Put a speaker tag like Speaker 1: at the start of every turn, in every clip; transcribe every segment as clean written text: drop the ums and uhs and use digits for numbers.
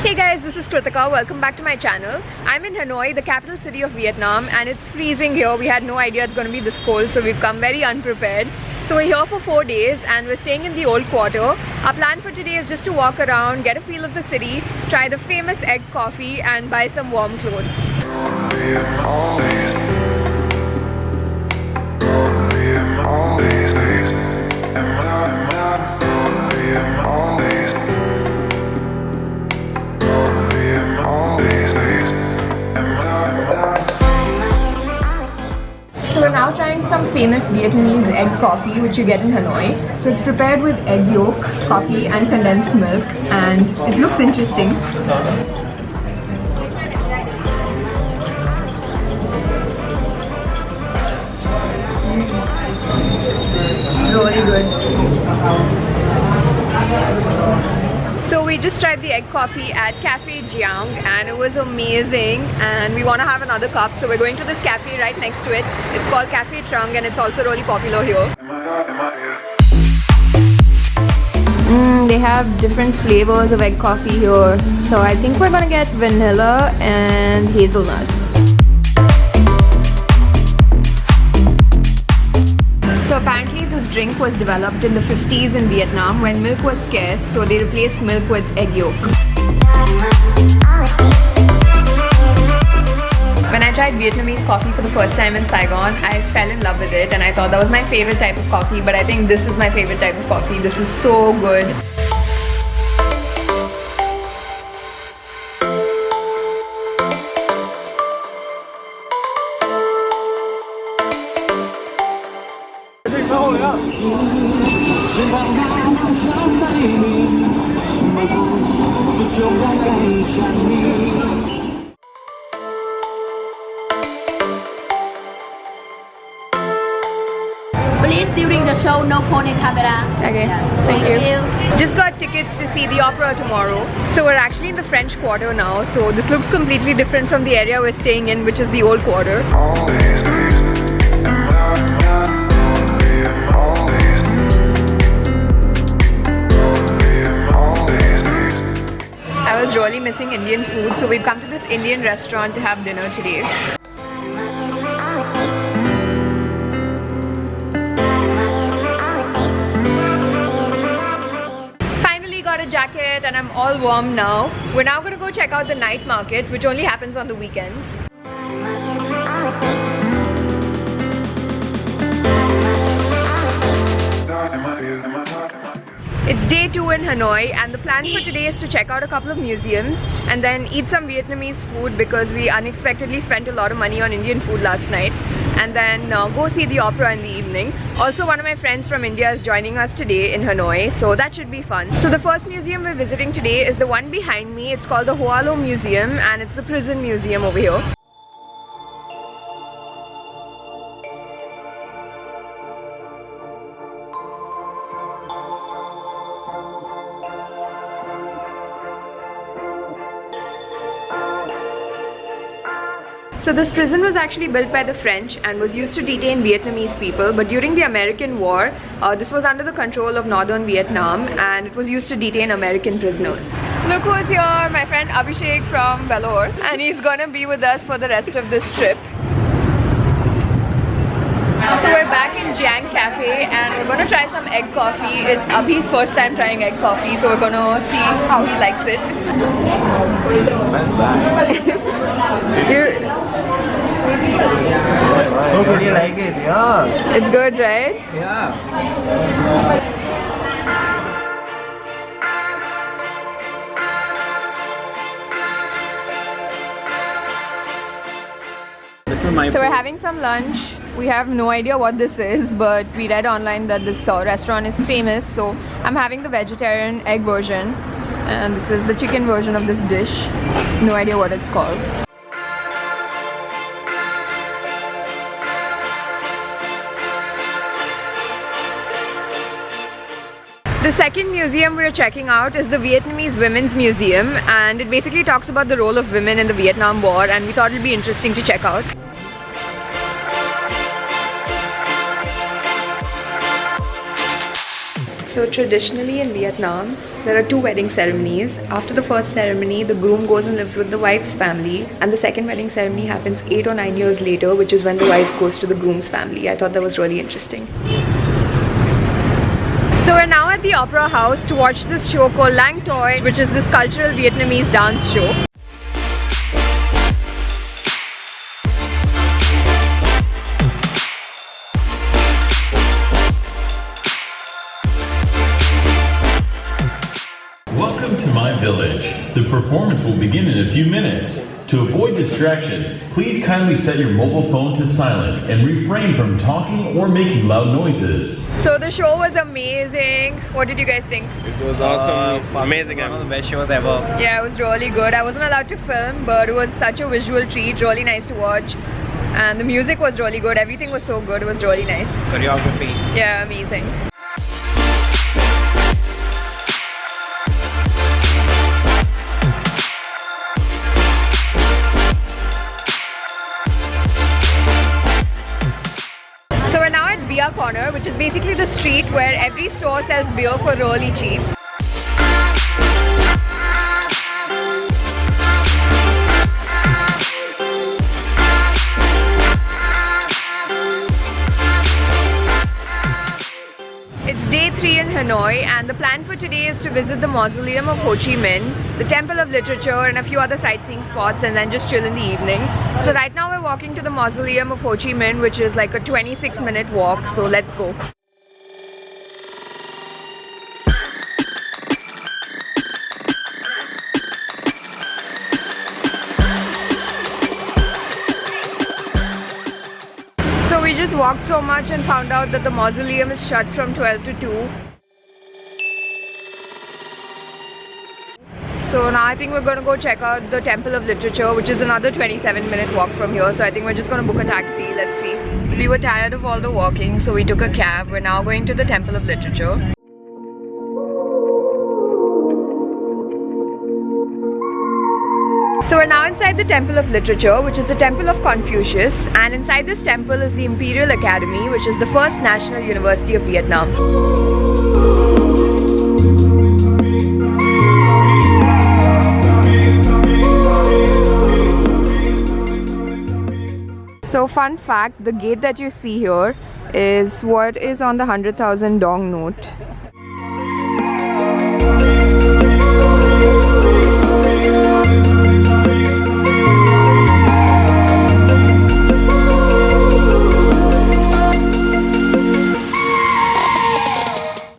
Speaker 1: Hey guys, this is Kritika. Welcome back to my channel. I'm in Hanoi, the capital city of Vietnam, and it's freezing here. We had no idea it's going to be this cold, so we've come very unprepared. So we're here for 4 days and we're staying in the old quarter. Our plan for today is just to walk around, get a feel of the city, try the famous egg coffee and buy some warm clothes. So we're now trying some famous Vietnamese egg coffee which you get in Hanoi. So it's prepared with egg yolk, coffee and condensed milk, and it looks interesting. It's really good. So we just tried the egg coffee at Cafe Jiang and it was amazing, and we want to have another cup, so we're going to this cafe right next to it. It's called Cafe Trung and it's also really popular here. They have different flavors of egg coffee here, so I think we're gonna get vanilla and hazelnut. So apparently this drink was developed in the 50s in Vietnam when milk was scarce, so they replaced milk with egg yolk. When I tried Vietnamese coffee for the first time in Saigon, I fell in love with it and I thought that was my favorite type of coffee, but I think this is my favorite type of coffee. This is so good.
Speaker 2: Please, during the show, no phone and camera.
Speaker 1: Okay,
Speaker 2: Yeah.
Speaker 1: thank you. Just got tickets to see the opera tomorrow. So we're actually in the French Quarter now. So this looks completely different from the area we're staying in, which is the Old Quarter. I was really missing Indian food, so we've come to this Indian restaurant to have dinner today. Finally got a jacket and I'm all warm now. We're now going to go check out the night market, which only happens on the weekends. It's day 2 in Hanoi and the plan for today is to check out a couple of museums and then eat some Vietnamese food because we unexpectedly spent a lot of money on Indian food last night, and then go see the opera in the evening. Also, one of my friends from India is joining us today in Hanoi, so that should be fun. So the first museum we're visiting today is the one behind me. It's called the Hoa Lo Museum and it's the prison museum over here. So this prison was actually built by the French and was used to detain Vietnamese people, but during the American War, this was under the control of northern Vietnam and it was used to detain American prisoners. Look who's here, my friend Abhishek from Vellore, and he's gonna be with us for the rest of this trip. So we're back in Jiang Cafe and we're gonna try some egg coffee. It's Abhi's first time trying egg coffee, so we're gonna see how he likes it.
Speaker 3: It smells bad. So good, you like it? Yeah.
Speaker 1: It's good, right?
Speaker 3: Yeah. This is my
Speaker 1: So we're
Speaker 3: food.
Speaker 1: having some lunch. We have no idea what this is, but we read online that this restaurant is famous, so I'm having the vegetarian egg version and this is the chicken version of this dish. No idea what it's called. The second museum we're checking out is the Vietnamese Women's Museum, and it basically talks about the role of women in the Vietnam War, and we thought it would be interesting to check out. So traditionally in Vietnam, there are 2 wedding ceremonies. After the first ceremony, the groom goes and lives with the wife's family, and the second wedding ceremony happens 8 or 9 years later, which is when the wife goes to the groom's family. I thought that was really interesting. So we're now at the Opera House to watch this show called Lang Toi, which is this cultural Vietnamese dance show.
Speaker 4: Welcome to my village. The performance will begin in a few minutes. To avoid distractions, please kindly set your mobile phone to silent and refrain from talking or making loud noises.
Speaker 1: So the show was amazing. What did you guys think?
Speaker 5: It was awesome, amazing, one of the best shows ever.
Speaker 1: Yeah, it was really good. I wasn't allowed to film, but it was such a visual treat, really nice to watch. And the music was really good. Everything was so good. It was really nice.
Speaker 5: Choreography.
Speaker 1: Yeah, amazing. So we're now at Beer Corner, which is basically the street where every store sells beer for really cheap. It's day 3 in Hanoi, and the plan for today is to visit the mausoleum of Ho Chi Minh, the Temple of Literature, and a few other sightseeing spots, and then just chill in the evening. So right now we're walking to the mausoleum of Ho Chi Minh, which is like a 26-minute walk, so let's go. So we just walked so much and found out that the mausoleum is shut from 12 to 2. So now I think we're going to go check out the Temple of Literature, which is another 27-minute walk from here. So I think we're just going to book a taxi. Let's see. We were tired of all the walking, so we took a cab. We're now going to the Temple of Literature. So we're now inside the Temple of Literature, which is the Temple of Confucius, and inside this temple is the Imperial Academy, which is the first national university of Vietnam. So fun fact, the gate that you see here is what is on the 100,000 dong note.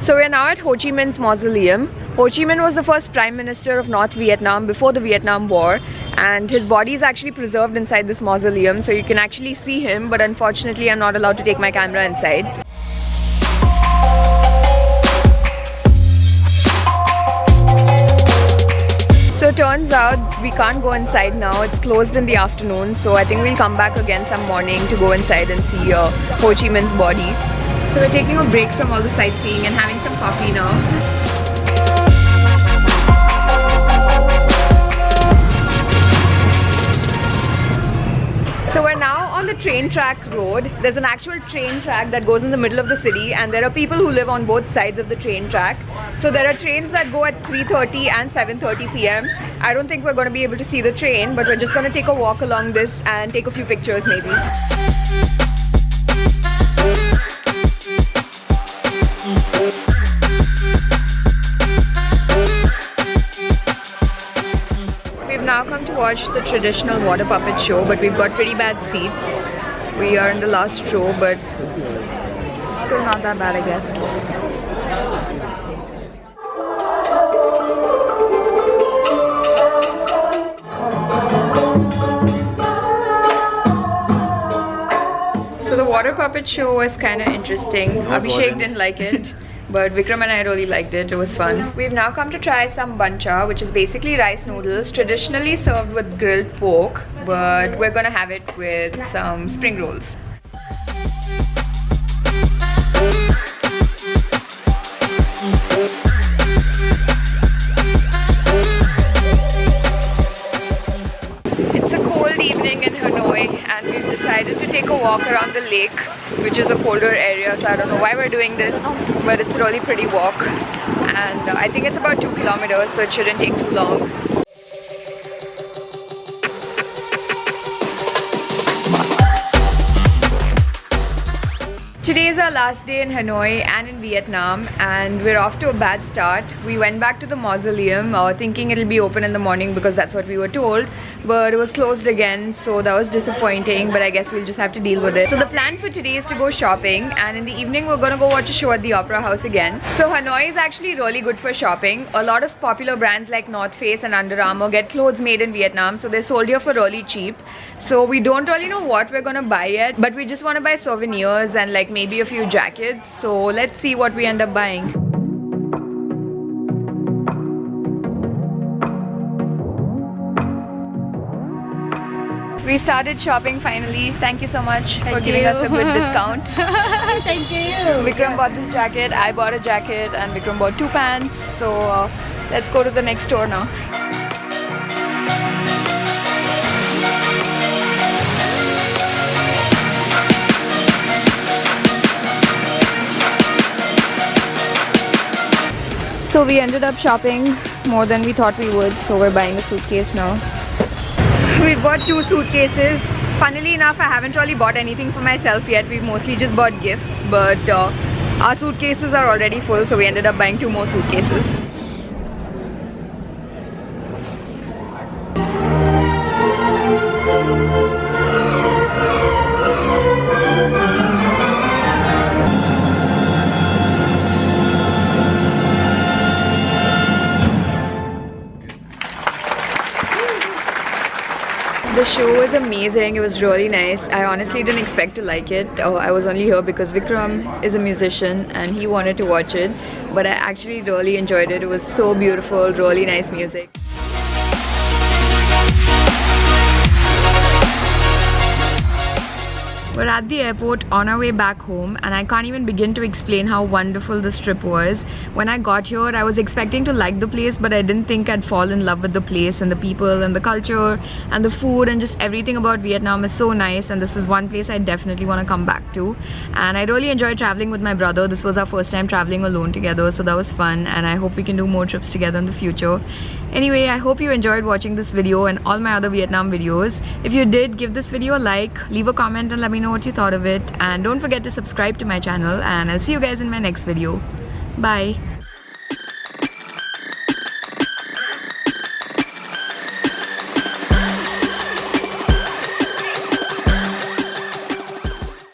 Speaker 1: So we're now at Ho Chi Minh's mausoleum. Ho Chi Minh was the first Prime Minister of North Vietnam before the Vietnam War, and his body is actually preserved inside this mausoleum, so you can actually see him, but unfortunately I'm not allowed to take my camera inside. So it turns out we can't go inside now. It's closed in the afternoon, so I think we'll come back again some morning to go inside and see Ho Chi Minh's body. So we're taking a break from all the sightseeing and having some coffee now. So we're now on the train track road. There's an actual train track that goes in the middle of the city, and there are people who live on both sides of the train track. So there are trains that go at 3:30 and 7:30 p.m. I don't think we're going to be able to see the train, but we're just going to take a walk along this and take a few pictures maybe. We've now come to watch the traditional water puppet show, but we've got pretty bad seats. We are in the last row, but still not that bad, I guess. So the water puppet show was kind of interesting. Abhishek didn't like it, but Vikram and I really liked it. It was fun. We've now come to try some bancha, which is basically rice noodles, traditionally served with grilled pork, but we're gonna have it with some spring rolls. It's a cold evening in Hanoi, and we've decided to take a walk around the lake, which which is a colder area, so I don't know why we're doing this, but it's a really pretty walk, and I think it's about 2 kilometers, so it shouldn't take too long. Today is our last day in Hanoi and in Vietnam, and we're off to a bad start. We went back to the mausoleum thinking it'll be open in the morning because that's what we were told, but it was closed again, so that was disappointing, but I guess we'll just have to deal with it. So the plan for today is to go shopping, and in the evening we're gonna go watch a show at the Opera House again. So Hanoi is actually really good for shopping. A lot of popular brands like North Face and Under Armour get clothes made in Vietnam, so they're sold here for really cheap. So we don't really know what we're gonna buy yet, but we just want to buy souvenirs and like maybe a few jackets, so let's see what we end up buying. We started shopping finally. Thank you so much for giving us a good discount.
Speaker 2: Thank you.
Speaker 1: Vikram bought this jacket, I bought a jacket, and Vikram bought 2 pants. So let's go to the next store now. So we ended up shopping more than we thought we would, so we're buying a suitcase now. We bought 2 suitcases. Funnily enough, I haven't really bought anything for myself yet. We've mostly just bought gifts, but our suitcases are already full, so we ended up buying 2 more suitcases. The show was amazing. It was really nice. I honestly didn't expect to like it. I was only here because Vikram is a musician and he wanted to watch it. But I actually really enjoyed it. It was so beautiful, really nice music. We're at the airport on our way back home, and I can't even begin to explain how wonderful this trip was. When I got here, I was expecting to like the place, but I didn't think I'd fall in love with the place and the people and the culture and the food, and just everything about Vietnam is so nice, and this is one place I definitely want to come back to. And I really enjoyed traveling with my brother. This was our first time traveling alone together, so that was fun, and I hope we can do more trips together in the future. Anyway, I hope you enjoyed watching this video and all my other Vietnam videos. If you did, give this video a like, leave a comment and let me know what you thought of it, and don't forget to subscribe to my channel, and I'll see you guys in my next video. Bye.